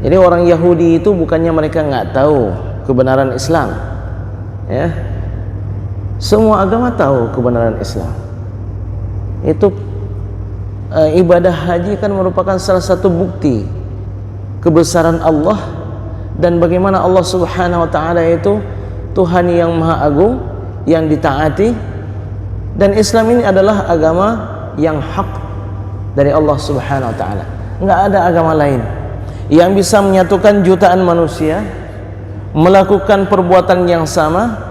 Jadi orang Yahudi itu bukannya mereka nggak tahu kebenaran Islam, ya. Semua agama tahu kebenaran Islam. Itu ibadah haji kan merupakan salah satu bukti kebesaran Allah dan bagaimana Allah Subhanahu wa taala itu Tuhan yang Maha Agung, yang ditaati, dan Islam ini adalah agama yang hak dari Allah Subhanahu wa taala. Enggak ada agama lain yang bisa menyatukan jutaan manusia melakukan perbuatan yang sama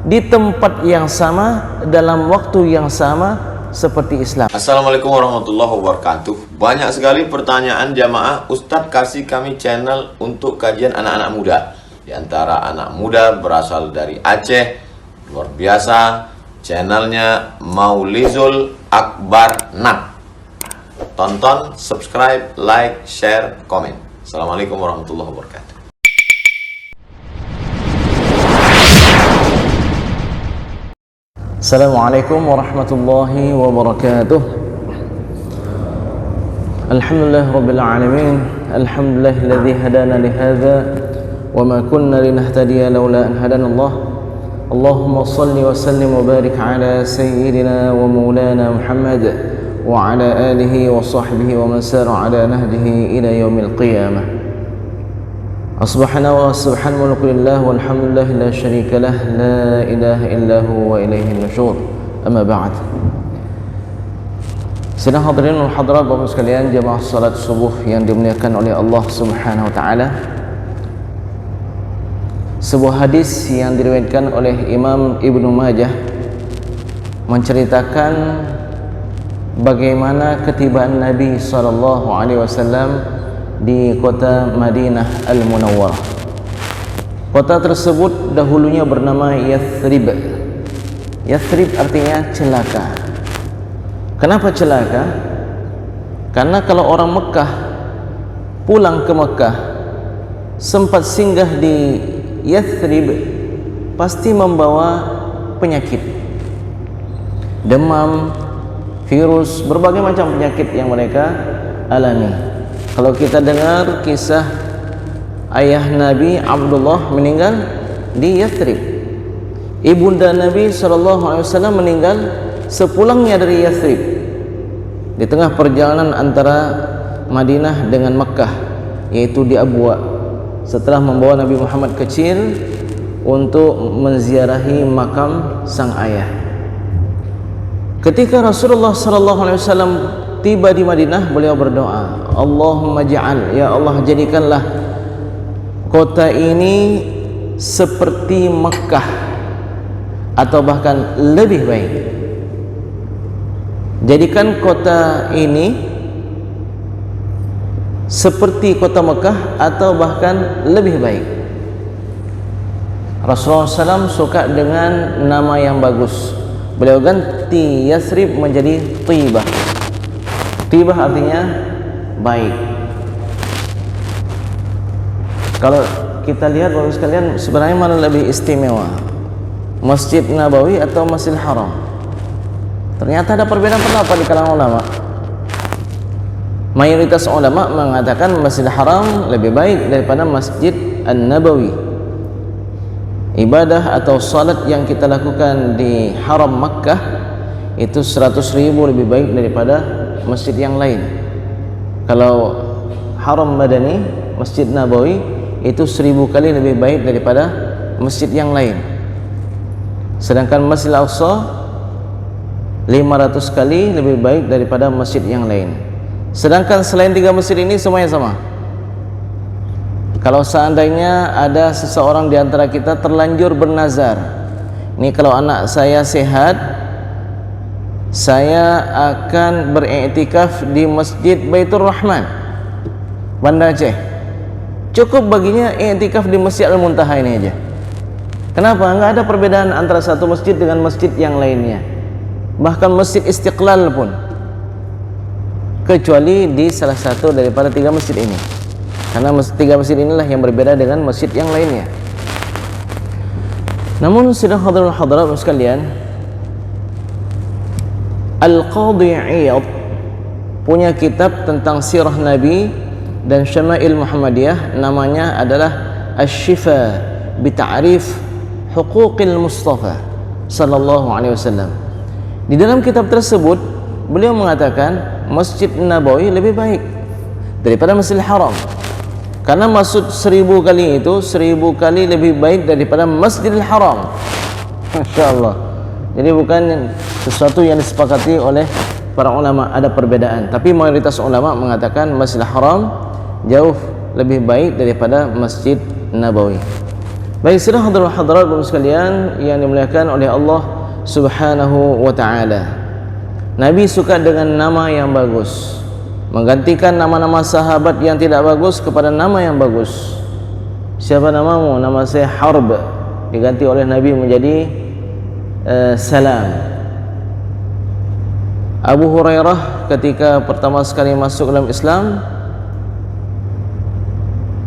di tempat yang sama dalam waktu yang sama seperti Islam. Assalamualaikum warahmatullahi wabarakatuh. Banyak sekali pertanyaan jamaah, Ustadz kasih kami channel untuk kajian anak-anak muda. Di antara anak muda berasal dari Aceh, luar biasa, channelnya Maulizul Akbar Nat. Tonton, subscribe, like, share, komen. Assalamualaikum warahmatullahi wabarakatuh. Assalamualaikum warahmatullahi wabarakatuh. Alhamdulillah rabbil alamin. Alhamdulillahilladzi hadana li hadza wa ma kunna linahtadiya laula an hadana Allah. Allahumma shalli wa sallim wa barik ala sayyidina wa maulana Muhammad wa ala alihi wa sahbihi wa man sara ala nahjihi ila yaumil qiyamah. Asbahana wa subhan mulku lillah walhamdulillah la syarika lah, la ilaha illahu wa ilaihi nusyur. Amma ba'd. Sidang hadirin wal hadirat Bapak sekalian, jemaah salat subuh yang dimuliakan oleh Allah Subhanahu wa taala. Sebuah hadis yang diriwayatkan oleh Imam Ibnu Majah menceritakan bagaimana ketibaan Nabi SAW di kota Madinah Al-Munawwarah. Kota tersebut dahulunya bernama Yathrib. Yathrib artinya celaka. Kenapa celaka? Karena kalau orang Mekah pulang ke Mekah sempat singgah di Yathrib pasti membawa penyakit, demam, virus, berbagai macam penyakit yang mereka alami. Kalau kita dengar kisah ayah Nabi Abdullah meninggal di Yathrib, ibunda Nabi SAW meninggal sepulangnya dari Yathrib, di tengah perjalanan antara Madinah dengan Makkah, yaitu di Abwa, setelah membawa Nabi Muhammad kecil untuk menziarahi makam sang ayah. Ketika Rasulullah SAW tiba di Madinah, beliau berdoa, Allahumma ja'al, ya Allah jadikanlah kota ini seperti Mekah atau bahkan lebih baik. Jadikan kota ini seperti kota Mekah atau bahkan lebih baik. Rasulullah SAW suka dengan nama yang bagus. Beliau ganti Yathrib menjadi Thibah. Thibah artinya baik. Kalau kita lihat Bapak sekalian, sebenarnya mana lebih istimewa, Masjid Nabawi atau Masjidil Haram? Ternyata ada perbedaan pendapat di kalangan ulama. Mayoritas ulama mengatakan Masjidil Haram lebih baik daripada Masjid An-Nabawi. Ibadah atau salat yang kita lakukan di Haram Makkah itu 100.000 lebih baik daripada masjid yang lain. Kalau Haram Madani, Masjid Nabawi itu 1000 kali lebih baik daripada masjid yang lain. Sedangkan Masjid Al-Aqsa 500 kali lebih baik daripada masjid yang lain. Sedangkan selain 3 masjid ini semuanya sama. Kalau seandainya ada seseorang di antara kita terlanjur bernazar, ini kalau anak saya sehat, saya akan beriktikaf di Masjid Baitur Rahman, Banda Aceh. Cukup baginya iktikaf di Masjid Al-Muntaha ini aja. Kenapa? Enggak ada perbedaan antara satu masjid dengan masjid yang lainnya. Bahkan Masjid Istiqlal pun, kecuali di salah satu daripada 3 masjid ini. Karena 3 masjid inilah yang berbeda dengan masjid yang lainnya. Namun sidang hadirin hadirat sekalian, Al-Qadhi Iyad punya kitab tentang sirah Nabi dan Syama'il Muhammadiyah, namanya adalah Asy-Syifa bi Ta'rif Huquqil Mustafa sallallahu alaihi wasallam. Di dalam kitab tersebut beliau mengatakan Masjid Nabawi lebih baik daripada Masjidil Haram. Karena maksud 1000 kali itu 1000 kali lebih baik daripada Masjidil Haram. Masya Allah. Jadi bukan sesuatu yang disepakati oleh para ulama, ada perbedaan. Tapi mayoritas ulama mengatakan Masjidil Haram jauh lebih baik daripada Masjid Nabawi. Baik, sidang hadirin hadirat sekalian yang dimuliakan oleh Allah Subhanahu wa taala. Nabi suka dengan nama yang bagus, menggantikan nama-nama sahabat yang tidak bagus kepada nama yang bagus. Siapa namamu? Nama saya Harb. Diganti oleh Nabi menjadi Salam. Abu Hurairah ketika pertama sekali masuk dalam Islam,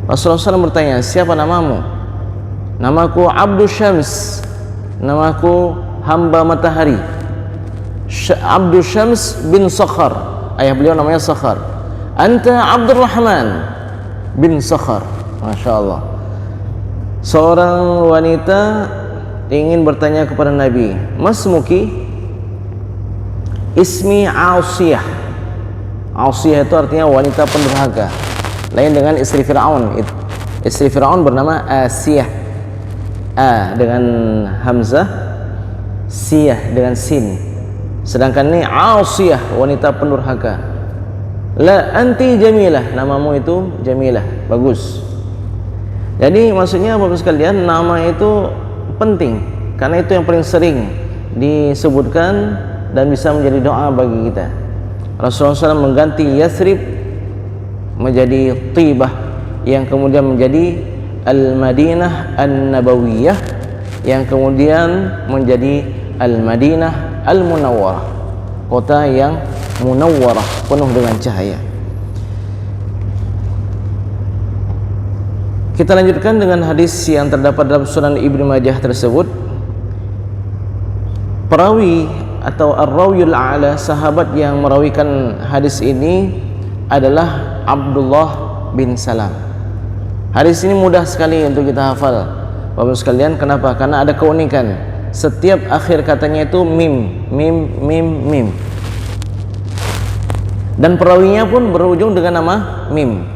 Rasulullah SAW bertanya, siapa namamu? Namaku Abdul Syams, namaku hamba matahari. Abdul Syams bin Sakhar, ayah beliau namanya Sakhar. Anta Abdul Rahman bin Sakhar. Masya Allah. Seorang wanita ingin bertanya kepada Nabi, Masmuki? Ismi Asiyah. Asiyah itu artinya wanita pendurhaka, lain dengan istri Fir'aun. Istri Fir'aun bernama Asiyah, A dengan Hamzah, Siyah dengan Sin. Sedangkan ini Asiyah, wanita pendurhaka. La anti Jamilah, namamu itu Jamilah, bagus. Jadi maksudnya Bapak sekalian, nama itu penting karena itu yang paling sering disebutkan dan bisa menjadi doa bagi kita. Rasulullah SAW mengganti Yathrib menjadi Tibah, yang kemudian menjadi Al-Madinah An-Nabawiyah, yang kemudian menjadi Al-Madinah Al-Munawwarah, kota yang munawwarah, penuh dengan cahaya. Kita lanjutkan dengan hadis yang terdapat dalam Sunan Ibnu Majah tersebut. Perawi atau Ar-Rawiyul A'la, sahabat yang merawikan hadis ini adalah Abdullah bin Salam. Hadis ini mudah sekali untuk kita hafal, Bapak sekalian. Kenapa? Karena ada keunikan. Setiap akhir katanya itu mim, mim, mim, mim. Dan perawinya pun berujung dengan nama mim.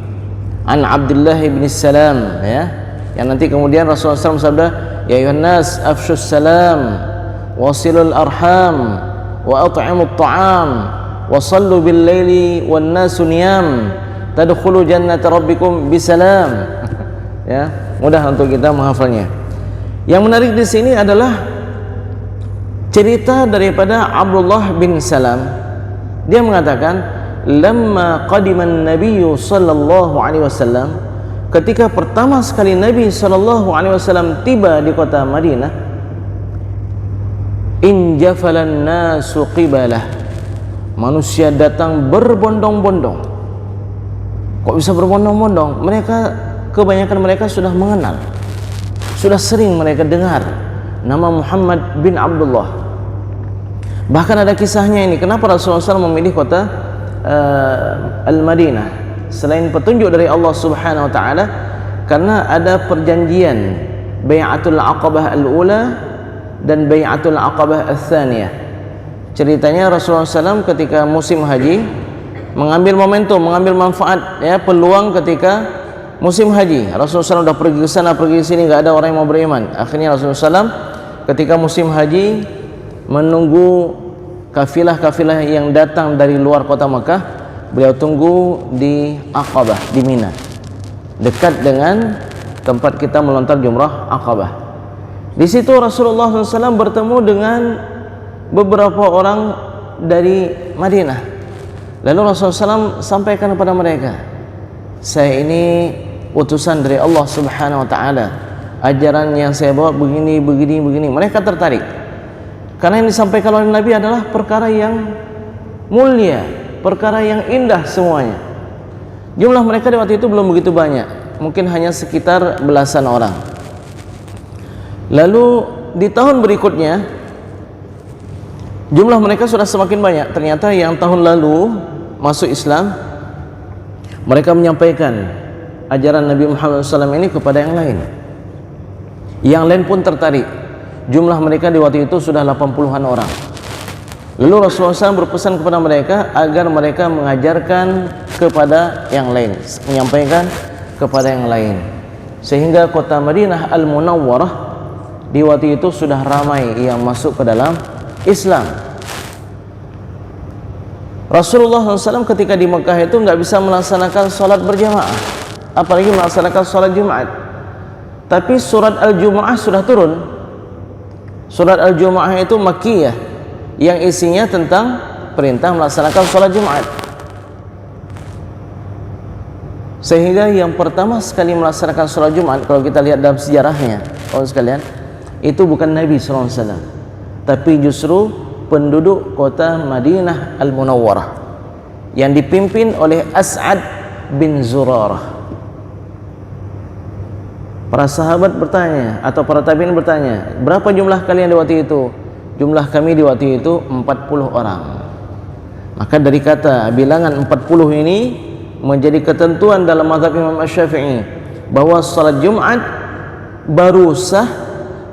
An Abdullah bin Salam, ya, yang nanti kemudian Rasulullah SAW sabda, ya ayuhan nas afshus salam wasilul arham wa at'imut ta'am wa sallu bil laili wan nasu niyam tadkhulu jannata rabbikum bisalam. Ya, mudah untuk kita menghafalnya. Yang menarik di sini adalah cerita daripada Abdullah bin Salam. Dia mengatakan, lamma qadiman nabiyyu sallallahu alaihi wasallam, ketika pertama sekali Nabi sallallahu alaihi wasallam tiba di kota Madinah, injafalan nasu qibalah, manusia datang berbondong-bondong. Kok bisa berbondong-bondong? Kebanyakan mereka sudah mengenal, sudah sering mereka dengar nama Muhammad bin Abdullah. Bahkan ada kisahnya ini, kenapa Rasulullah SAW memilih kota Al-Madinah selain petunjuk dari Allah Subhanahu wa taala, karena ada perjanjian Bai'atul Aqabah Al-Ula dan Bai'atul Aqabah Al-Thaniyah. Ceritanya Rasulullah SAW ketika musim haji mengambil momentum, mengambil manfaat, ya, peluang ketika musim haji. Rasulullah SAW sudah pergi ke sana, pergi ke sini, enggak ada orang yang mau beriman. Akhirnya Rasulullah SAW ketika musim haji menunggu kafilah-kafilah yang datang dari luar kota Makkah, beliau tunggu di Aqabah, di Mina, dekat dengan tempat kita melontar jumrah Aqabah. Di situ Rasulullah SAW bertemu dengan beberapa orang dari Madinah. Lalu Rasulullah SAW sampaikan kepada mereka, saya ini utusan dari Allah Subhanahu wa taala, ajaran yang saya bawa begini, begini, begini. Mereka tertarik karena yang disampaikan oleh Nabi adalah perkara yang mulia, perkara yang indah semuanya. Jumlah mereka di waktu itu belum begitu banyak, mungkin hanya sekitar belasan orang. Lalu di tahun berikutnya jumlah mereka sudah semakin banyak. Ternyata yang tahun lalu masuk Islam Mereka menyampaikan ajaran Nabi Muhammad SAW ini kepada yang lain. Yang lain pun tertarik. Jumlah mereka di waktu itu sudah 80-an orang. Lalu Rasulullah SAW berpesan kepada mereka agar mereka mengajarkan kepada yang lain, menyampaikan kepada yang lain, sehingga kota Madinah Al-Munawwarah di waktu itu sudah ramai yang masuk ke dalam Islam. Rasulullah SAW ketika di Mekah itu nggak bisa melaksanakan sholat berjamaah, apalagi melaksanakan sholat Jumat. Tapi surat Al-Jumu'ah sudah turun. Surat Al-Jumu'ah itu Makkiyah, yang isinya tentang perintah melaksanakan sholat Jumat. Sehingga yang pertama sekali melaksanakan sholat Jumat, kalau kita lihat dalam sejarahnya, kawan sekalian, itu bukan Nabi SAW, tapi justru penduduk kota Madinah Al-Munawwarah yang dipimpin oleh As'ad bin Zurarah. Para sahabat bertanya, atau para tabi'in bertanya, berapa jumlah kalian di waktu itu? Jumlah kami di waktu itu 40 orang. Maka dari kata bilangan 40 ini menjadi ketentuan dalam mazhab Imam Asy-Syafi'i bahwa salat Jumat baru sah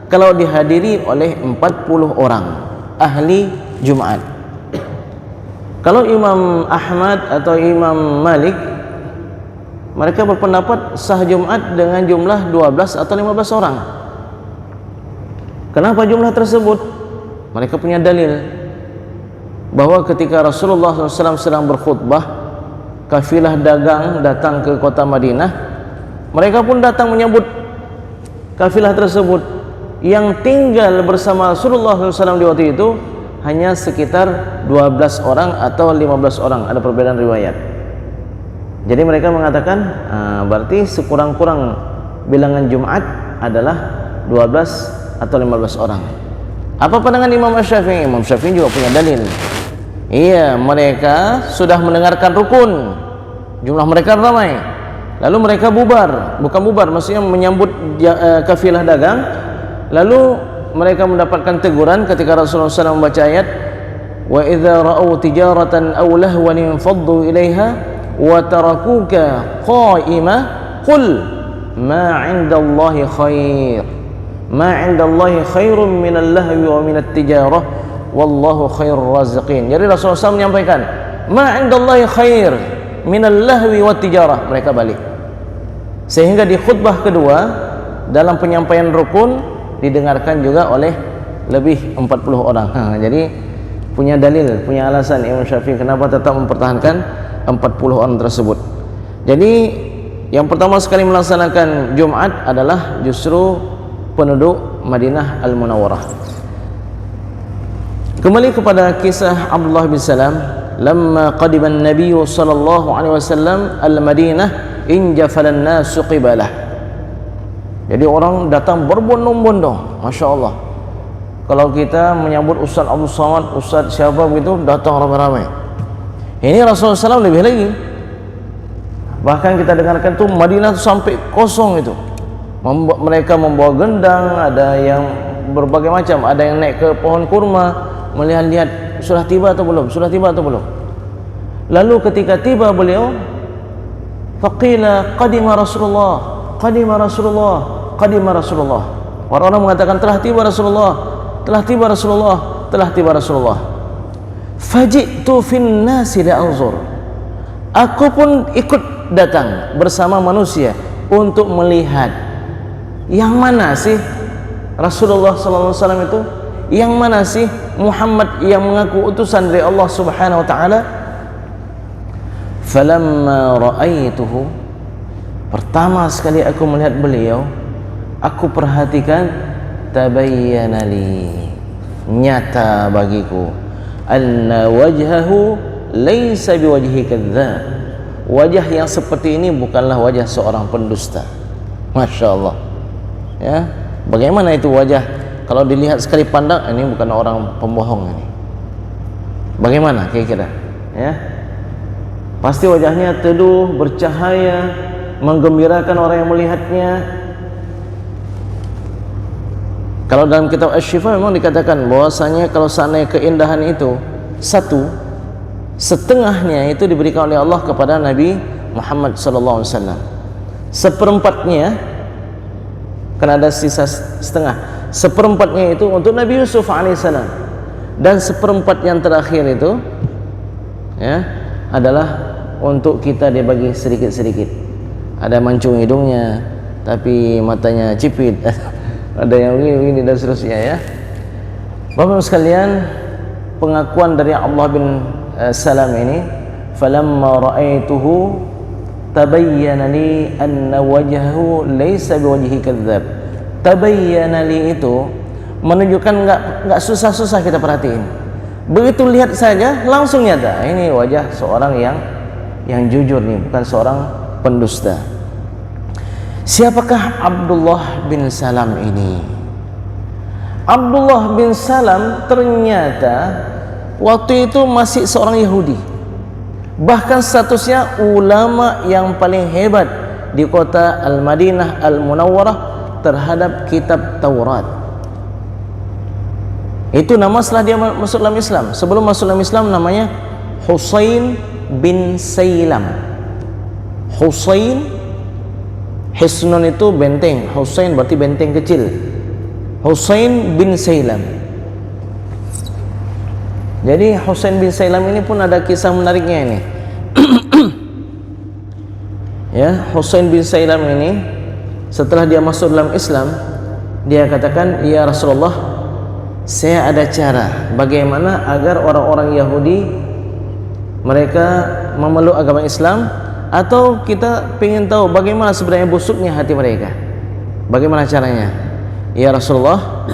kalau dihadiri oleh 40 orang ahli Jumat. Kalau Imam Ahmad atau Imam Malik, mereka berpendapat sah Jumat dengan jumlah 12 atau 15 orang. Kenapa jumlah tersebut? Mereka punya dalil bahwa ketika Rasulullah SAW sedang berkhutbah, kafilah dagang datang ke kota Madinah, mereka pun datang menyambut kafilah tersebut. Yang tinggal bersama Rasulullah SAW di waktu itu hanya sekitar 12 orang atau 15 orang, ada perbedaan riwayat. Jadi mereka mengatakan berarti sekurang-kurang bilangan Jumat adalah 12 atau 15 orang. Apa pandangan Imam Asy-Syafi'i? Imam Syafi'i juga punya dalil. Iya, mereka sudah mendengarkan rukun, jumlah mereka ramai, lalu mereka bubar, bukan bubar, maksudnya menyambut kafilah dagang. Lalu mereka mendapatkan teguran ketika Rasulullah SAW membaca ayat, wa idza ra'aw tijaratan aw lahwan infaddu ilaiha wa tarakuka qa'ima qul ma 'indallahi khair. Ma 'indallahi khairun minal lahwi wa minat tijarah wallahu khairur raziqin. Jadi Rasulullah SAW menyampaikan ma 'indallahi khair minal lahwi wa tijarah. Mereka balik. Sehingga di khutbah kedua dalam penyampaian rukun didengarkan juga oleh lebih 40 orang. Jadi punya dalil, punya alasan Imam Syafi'i kenapa tetap mempertahankan 40 orang tersebut. Jadi yang pertama sekali melaksanakan Jumat adalah justru penduduk Madinah Al-Munawwarah. Kembali kepada kisah Abdullah bin Salam, lamma qadima an-nabiy sallallahu alaihi wasallam al-Madinah injafala an-nasu qibalah. Jadi orang datang berbondong-bondong, Masya Allah. Kalau kita menyambut Ustaz Abdul Somad, Ustaz siapa begitu, datang ramai-ramai. Ini Rasulullah SAW lebih lagi. Bahkan kita dengarkan tuh Madinah sampai kosong itu. Mereka membawa gendang, ada yang berbagai macam, ada yang naik ke pohon kurma melihat-lihat sudah tiba atau belum, sudah tiba atau belum. Lalu ketika tiba beliau, faqila qadima Rasulullah, qadima Rasulullah, qadima Rasulullah. Orang-orang mengatakan telah tiba Rasulullah, telah tiba Rasulullah, telah tiba Rasulullah. Faji'tu fin nasi la'anzur. Aku pun ikut datang bersama manusia untuk melihat yang mana sih Rasulullah SAW itu, yang mana sih Muhammad yang mengaku utusan dari Allah Subhanahu wa taala. Falamma ra'aituhu, pertama sekali aku melihat beliau, aku perhatikan, tabayyana li, nyata bagiku, anna wajhahu laysa biwajhi kadzdzab. Wajah yang seperti ini bukanlah wajah seorang pendusta. Masya Allah. Ya, bagaimana itu wajah? Kalau dilihat sekali pandang, ini bukan orang pembohong ini. Bagaimana kira-kira? Ya, pasti wajahnya teduh, bercahaya, menggembirakan orang yang melihatnya. Kalau dalam kitab Asy-Syifa memang dikatakan bahwasanya kalau seandainya keindahan itu satu, setengahnya itu diberikan oleh Allah kepada Nabi Muhammad sallallahu alaihi wasallam. Seperempatnya, kan ada sisa setengah. Seperempatnya itu untuk Nabi Yusuf alaihissalam, dan seperempat yang terakhir itu ya adalah untuk kita, dia bagi sedikit-sedikit. Ada mancung hidungnya tapi matanya cipit, ada yang begini dan seterusnya ya. Bapak sekalian, pengakuan dari Abdullah bin Salam ini, falamma ra'aituhu tabayyana li anna wajhahu laysa biwajhi kadzdzab. Tabayyana li itu menunjukkan enggak susah-susah kita perhatiin. Begitu lihat saja langsung nyata, ini wajah seorang yang jujur nih, bukan seorang pendusta. Siapakah Abdullah bin Salam ini? Abdullah bin Salam ternyata waktu itu masih seorang Yahudi, bahkan statusnya ulama yang paling hebat di kota Al-Madinah Al-Munawwarah terhadap kitab Taurat. Itu nama setelah dia masuk dalam Islam. Sebelum masuk dalam Islam namanya Husain bin Sailam. Husain, Hisnun itu benteng, Husain berarti benteng kecil. Husain bin Sailam. Jadi Husain bin Sailam ini pun ada kisah menariknya ini. Ya, Husain bin Sailam ini setelah dia masuk dalam Islam, dia katakan, "Ya Rasulullah, saya ada cara bagaimana agar orang-orang Yahudi mereka memeluk agama Islam, atau kita ingin tahu bagaimana sebenarnya busuknya hati mereka. Bagaimana caranya? Ya Rasulullah,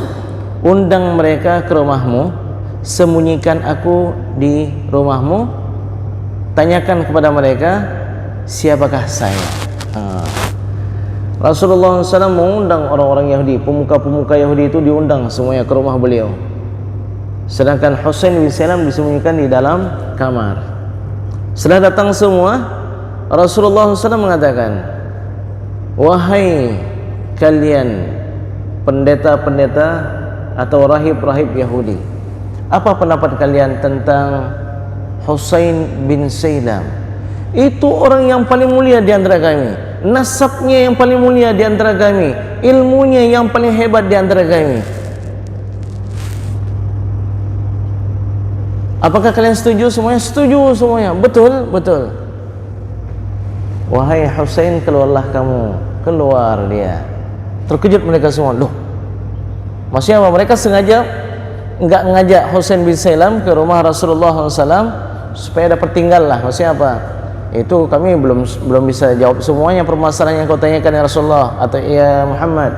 undang mereka ke rumahmu, sembunyikan aku di rumahmu, tanyakan kepada mereka siapakah saya." Rasulullah SAW mengundang orang-orang Yahudi, pemuka-pemuka Yahudi itu diundang semuanya ke rumah beliau, sedangkan Husain bin Salam disembunyikan di dalam kamar. Setelah datang semua, Rasulullah SAW mengatakan, "Wahai kalian pendeta-pendeta atau rahib-rahib Yahudi, apa pendapat kalian tentang Husain bin Salam? Itu orang yang paling mulia di antara kami, nasabnya yang paling mulia di antara kami, ilmunya yang paling hebat di antara kami. Apakah kalian setuju semuanya?" Setuju semuanya. Betul, betul. "Wahai Husain, keluarlah kamu." Keluar dia. Terkejut mereka semua. Loh, maksudnya apa? Mereka sengaja enggak ngajak Husain bin Salam ke rumah Rasulullah SAW supaya dapat tinggal lah. Maksudnya apa? Itu kami belum bisa jawab semuanya permasalahan yang kau tanyakan ya Rasulullah atau ya Muhammad.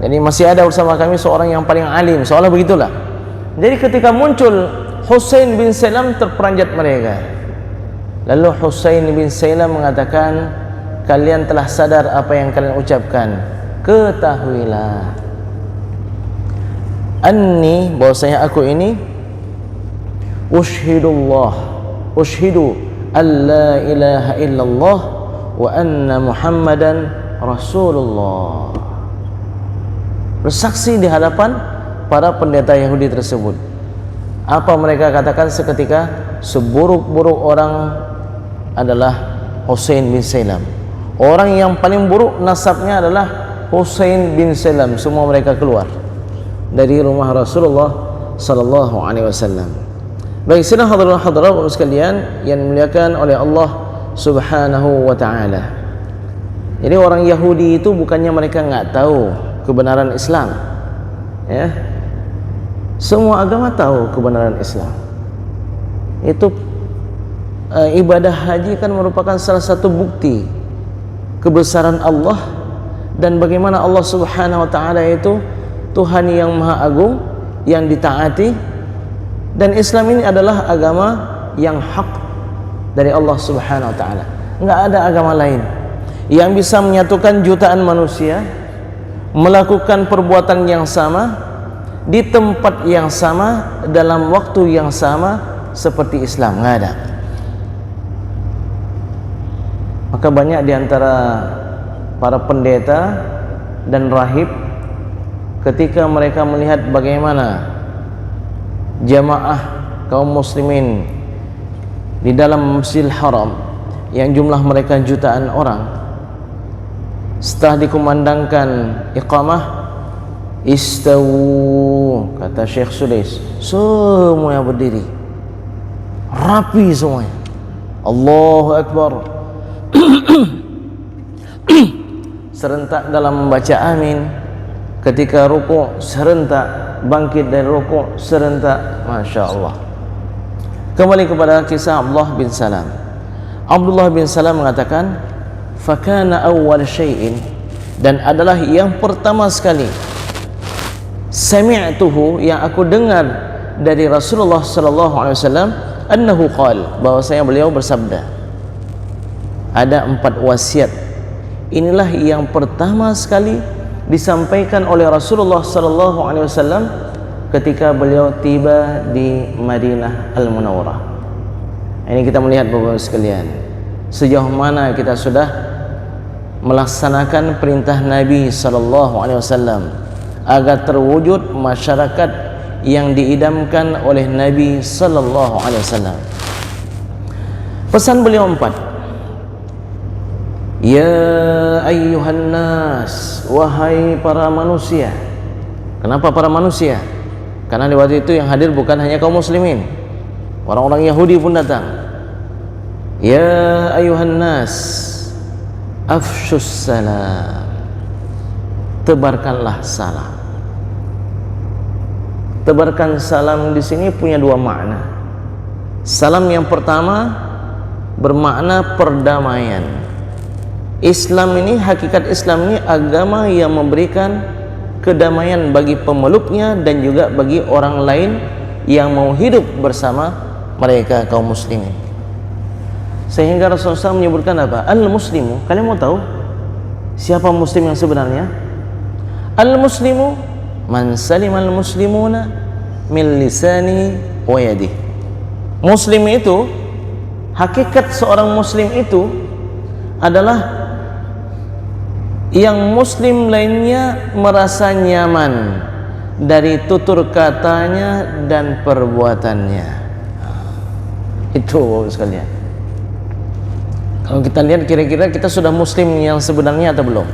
Jadi masih ada bersama kami seorang yang paling alim. Soalnya begitulah. Jadi ketika muncul Husain bin Salam, terperanjat mereka. Lalu Husain bin Salam mengatakan, "Kalian telah sadar apa yang kalian ucapkan. Ketahuilah anni, bahwasanya aku ini ushhidu alla ilaha illallah wa anna Muhammadan Rasulullah." Bersaksi di hadapan para pendeta Yahudi tersebut. Apa mereka katakan seketika? Seburuk-buruk orang adalah Husain bin Salam. Orang yang paling buruk nasabnya adalah Husain bin Salam. Semua mereka keluar dari rumah Rasulullah sallallahu alaihi wasallam. Baik, sidang hadirin hadirat sekalian yang dimuliakan oleh Allah Subhanahu wa taala. Jadi orang Yahudi itu bukannya mereka enggak tahu kebenaran Islam. Ya. Semua agama tahu kebenaran Islam. Itu ibadah haji kan merupakan salah satu bukti kebesaran Allah dan bagaimana Allah Subhanahu wa taala itu Tuhan yang Maha Agung yang ditaati, dan Islam ini adalah agama yang hak dari Allah Subhanahu wa taala. Enggak ada agama lain yang bisa menyatukan jutaan manusia melakukan perbuatan yang sama di tempat yang sama dalam waktu yang sama seperti Islam. Enggak ada. Maka banyak di antara para pendeta dan rahib ketika mereka melihat bagaimana jamaah kaum muslimin di dalam Masjidil Haram yang jumlah mereka jutaan orang, setelah dikumandangkan iqamah, istawu, kata Syekh Sudais, semuanya berdiri rapi semuanya. Allahu Akbar. Serentak dalam membaca amin. Ketika rukuk serentak, bangkit dari rukuk serentak. Masya Allah. Kembali kepada kisah Abdullah bin Salam. Abdullah bin Salam mengatakan, fakana awwal syai'in, dan adalah yang pertama sekali, sami'tuhu, yang aku dengar dari Rasulullah sallallahu alaihi wasallam, annahu qala, bahwasanya beliau bersabda, ada 4 wasiat. Inilah yang pertama sekali disampaikan oleh Rasulullah sallallahu alaihi wasallam ketika beliau tiba di Madinah Al-Munawwarah. Ini kita melihat Bapak-Ibu sekalian, sejauh mana kita sudah melaksanakan perintah Nabi sallallahu alaihi wasallam agar terwujud masyarakat yang diidamkan oleh Nabi sallallahu alaihi wasallam. Pesan beliau 4. Ya ayyuhan nas, wahai para manusia. Kenapa para manusia? Karena di waktu itu yang hadir bukan hanya kaum muslimin, orang-orang Yahudi pun datang. Ya ayyuhan nas, afshus salam, tebarkanlah salam. Tebarkan salam di sini punya 2 makna. Salam yang pertama bermakna perdamaian. Islam ini, hakikat Islam ini agama yang memberikan kedamaian bagi pemeluknya dan juga bagi orang lain yang mau hidup bersama mereka kaum muslimin. Sehingga Rasulullah SAW menyebutkan apa? Al-muslimu, kalian mau tahu siapa muslim yang sebenarnya? Al-muslimu man salimal muslimuna min lisani wa yadihi. Muslim itu, hakikat seorang muslim itu adalah yang muslim lainnya merasa nyaman dari tutur katanya dan perbuatannya. Itu sekalian. Kalau kita lihat, kira-kira kita sudah muslim yang sebenarnya atau belum?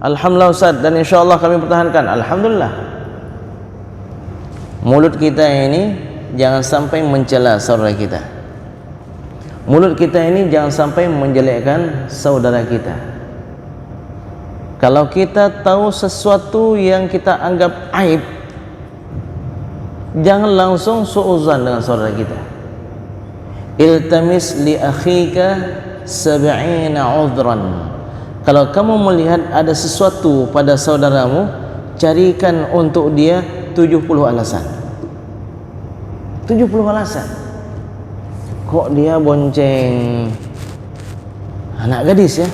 Alhamdulillah Ustaz, dan insya Allah kami pertahankan. Alhamdulillah. Mulut kita ini jangan sampai mencela saudara kita. Mulut kita ini jangan sampai menjelekkan saudara kita. Kalau kita tahu sesuatu yang kita anggap aib, jangan langsung suuzan dengan saudara kita. Iltamis li akhika 70 udhran. Kalau kamu melihat ada sesuatu pada saudaramu, carikan untuk dia 70 alasan. 70 alasan. Kok dia bonceng anak gadis ya?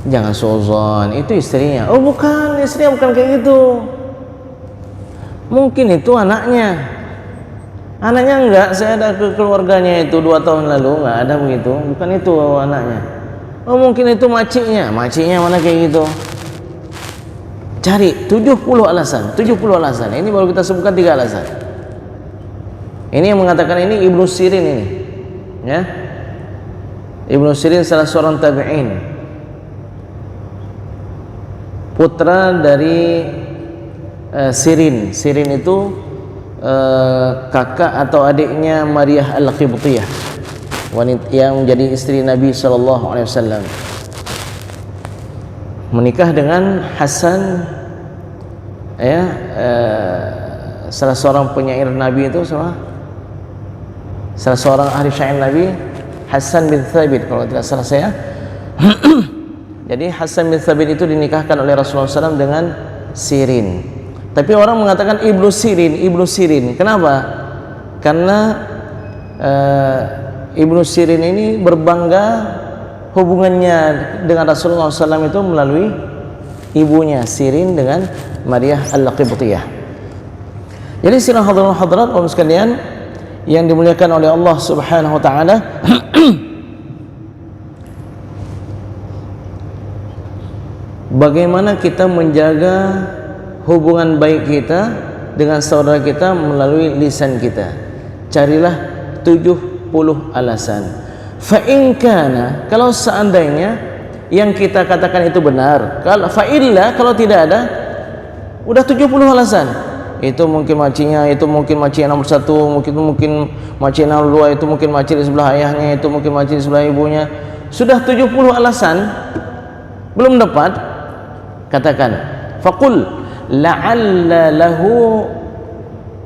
Jangan suuzon, itu istrinya. Oh bukan, istrinya bukan kayak gitu. Mungkin itu anaknya. Anaknya enggak, saya ada ke keluarganya itu 2 tahun lalu, enggak ada begitu. Bukan itu anaknya. Oh mungkin itu makciknya. Makciknya mana kayak gitu. Cari 70 alasan, 70 alasan. Ini baru kita sebutkan 3 alasan. Ini yang mengatakan ini Ibnu Sirin ini, ya. Ibnu Sirin salah seorang tabi'in, putra dari Sirin. Sirin itu kakak atau adiknya Maryah Al-Qibtiyah, wanita yang menjadi istri Nabi SAW. Menikah dengan Hasan, ya, salah seorang penyair Nabi itu, salah seorang ahli syair Nabi, Hasan bin Thabit kalau tidak salah saya. Jadi Hasan bin Thabit itu dinikahkan oleh Rasulullah SAW dengan Sirin. Tapi orang mengatakan Ibnu Sirin, Ibnu Sirin. Kenapa? Karena Ibnu Sirin ini berbangga hubungannya dengan Rasulullah SAW itu melalui ibunya Sirin dengan Maryah Al-Qibtiyah. Jadi sirah hadirat kaum sekalian yang dimuliakan oleh Allah Subhanahu wa taala, bagaimana kita menjaga hubungan baik kita dengan saudara kita melalui lisan kita. Carilah 70 alasan. Fa in kana, kalau seandainya yang kita katakan itu benar, kalau fa illa, kalau tidak ada, udah 70 alasan. Itu mungkin macinya, itu mungkin maci yang nomor 1, mungkin maci yang nomor 2, itu mungkin maci di sebelah ayahnya, itu mungkin maci di sebelah ibunya. Sudah 70 alasan belum dapat, katakan faqul la'alla lahu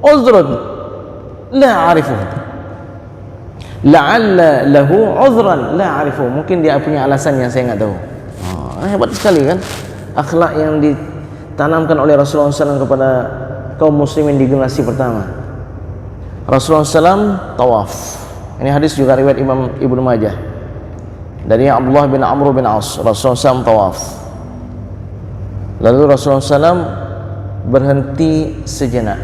uzrun la a'rifuhu, la'alla lahu uzran la a'rifuhu, mungkin dia punya alasan yang saya enggak tahu. Hebat sekali kan akhlak yang ditanamkan oleh Rasulullah SAW kepada kaum muslimin di generasi pertama. Rasulullah SAW tawaf. Ini hadis juga riwayat Imam Ibnu Majah dari Abdullah bin Amr bin As. Rasulullah SAW tawaf, lalu Rasulullah SAW berhenti sejenak.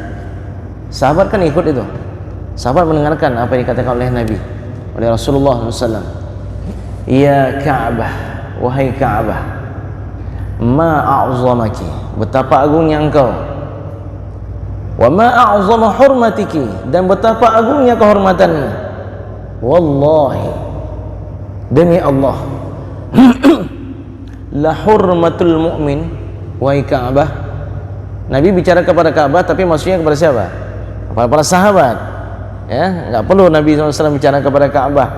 Sahabat kan ikut itu, sahabat mendengarkan apa yang dikatakan oleh Nabi, oleh Rasulullah SAW. Ya Ka'bah, wahai Ka'bah, ma a'zamaki, betapa agungnya engkau. Wa ma a'zama hurmatiki, dan betapa agungnya kehormatanmu. Wallahi, demi Allah, la hurmatul mu'min, wahai Ka'bah. Nabi bicara kepada Ka'bah, tapi maksudnya kepada siapa? Kepada para sahabat. Ya, enggak perlu Nabi SAW bicara kepada Ka'bah.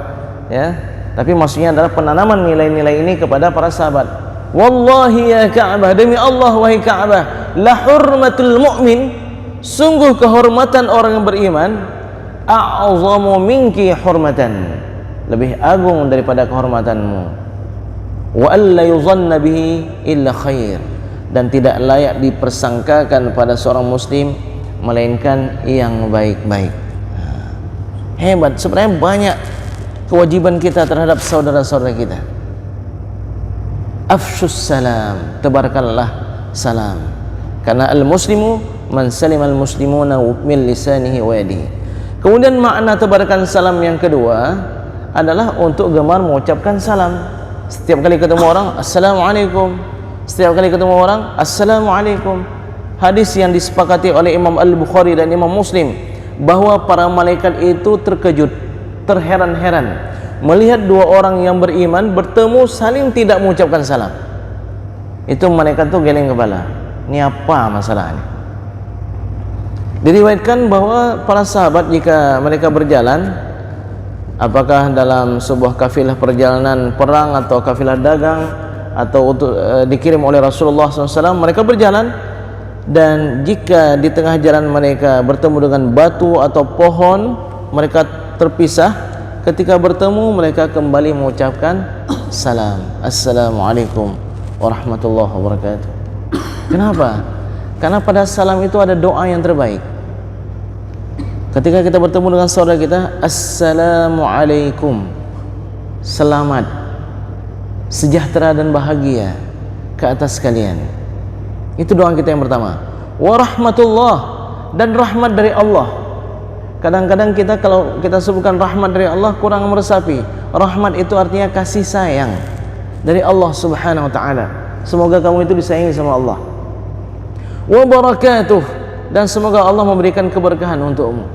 Ya, tapi maksudnya adalah penanaman nilai-nilai ini kepada para sahabat. Wallahi ya Ka'bah, demi Allah wahai Ka'bah, la hurmatul mu'min, sungguh kehormatan orang yang beriman, a'zamu minki hurmatan, lebih agung daripada kehormatanmu. Wa alla yuzanna bihi illa khair, dan tidak layak dipersangkakan pada seorang muslim melainkan yang baik-baik. Hebat. Sebenarnya banyak kewajiban kita terhadap saudara-saudara kita. Afshus salam, tebarkanlah salam, karena al-muslimu man salim al-muslimuna min lisanihi wa yadihi. Kemudian makna tebarkan salam yang kedua adalah untuk gemar mengucapkan salam. Setiap kali ketemu orang, assalamualaikum. Setiap kali ketemu orang, assalamualaikum. Hadis yang disepakati oleh Imam Al-Bukhari dan Imam Muslim, bahwa para malaikat itu terkejut, terheran-heran melihat dua orang yang beriman bertemu saling tidak mengucapkan salam. Itu malaikat itu geleng kepala, ini apa masalahnya? Diriwayatkan bahwa para sahabat jika mereka berjalan, apakah dalam sebuah kafilah perjalanan perang atau kafilah dagang atau untuk dikirim oleh Rasulullah SAW, mereka berjalan, dan jika di tengah jalan mereka bertemu dengan batu atau pohon, mereka terpisah. Ketika bertemu mereka kembali mengucapkan salam, assalamualaikum warahmatullahi wabarakatuh. Kenapa? Karena pada salam itu ada doa yang terbaik. Ketika kita bertemu dengan saudara kita, assalamualaikum, selamat, sejahtera dan bahagia ke atas kalian. Itu doa kita yang pertama. Warahmatullah, dan rahmat dari Allah. Kadang-kadang kita kalau kita sebutkan rahmat dari Allah kurang meresapi. Rahmat itu artinya kasih sayang dari Allah Subhanahu wa taala. Semoga kamu itu disayangi sama Allah. Wa barakatuh, dan semoga Allah memberikan keberkahan untukmu.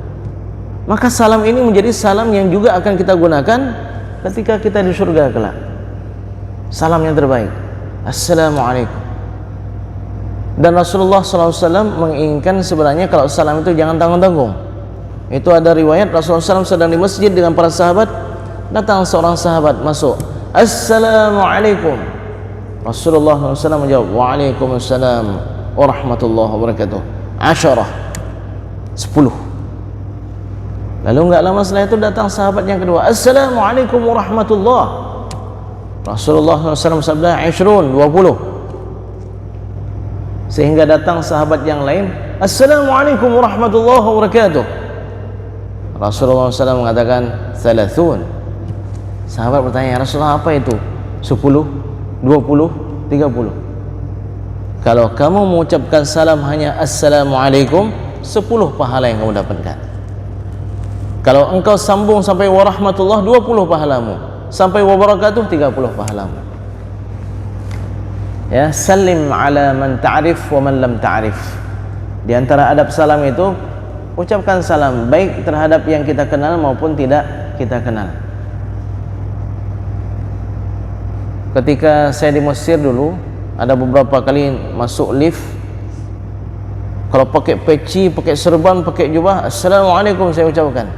Maka salam ini menjadi salam yang juga akan kita gunakan ketika kita di surga kelak. Salam yang terbaik, assalamualaikum. Dan Rasulullah SAW menginginkan sebenarnya kalau salam itu jangan tanggung-tanggung. Itu ada riwayat Rasulullah SAW sedang di masjid dengan para sahabat, datang seorang sahabat masuk, assalamualaikum. Rasulullah SAW menjawab, waalaikumsalam warahmatullahi wabarakatuh. 10. Lalu enggak lama setelah itu datang sahabat yang kedua, assalamualaikum warahmatullahi. Rasulullah SAW bersabda 20. Sehingga datang sahabat yang lain, assalamualaikum warahmatullahi wabarakatuh. Rasulullah SAW mengatakan 30. Sahabat bertanya, ya Rasulullah, apa itu? 10, 20, 30. Kalau kamu mengucapkan salam hanya assalamualaikum, 10 pahala yang kamu dapatkan. Kalau engkau sambung sampai warahmatullah, 20 pahalamu. Sampai wabarakatuh, 30 pahalamu. Ya, salim ala man ta'rif wa man lam ta'rif. Di antara adab salam itu, ucapkan salam baik terhadap yang kita kenal maupun tidak kita kenal. Ketika saya di Mesir dulu, ada beberapa kali masuk lift, kalau pakai peci, pakai serban, pakai jubah, Assalamualaikum saya ucapkan.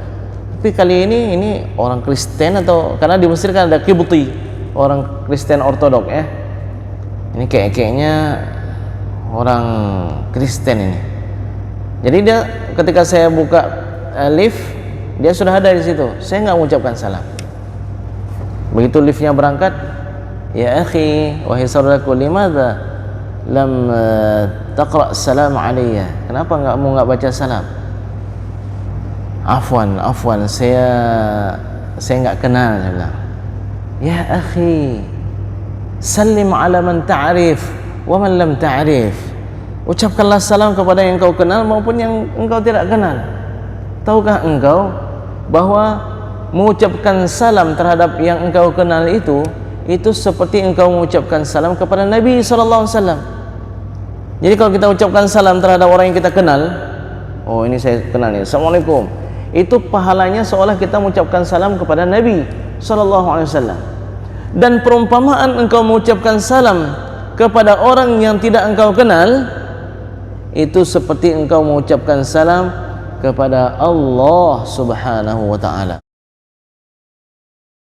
Tapi kali ini orang Kristen, atau karena di Mesir kan ada Kibti, orang Kristen Ortodok ya. Ini kayaknya orang Kristen ini. Jadi dia ketika saya buka lift, dia sudah ada di situ. Saya nggak mengucapkan salam. Begitu liftnya berangkat, ya akhi, wahai saudaraku, limadha lam taqra salam alayya? Kenapa nggak baca salam? Afwan, saya nggak kenal, saya bilang. Ya akhi, sallim ala man ta'rif wa man lam ta'rif. Ucapkanlah salam kepada yang engkau kenal maupun yang engkau tidak kenal. Tahukah engkau bahwa mengucapkan salam terhadap yang engkau kenal itu seperti engkau mengucapkan salam kepada Nabi SAW. Jadi kalau kita ucapkan salam terhadap orang yang kita kenal, oh ini saya kenal nih, Assalamualaikum, itu pahalanya seolah kita mengucapkan salam kepada Nabi SAW. Dan perumpamaan engkau mengucapkan salam kepada orang yang tidak engkau kenal, itu seperti engkau mengucapkan salam kepada Allah Subhanahu wa ta'ala.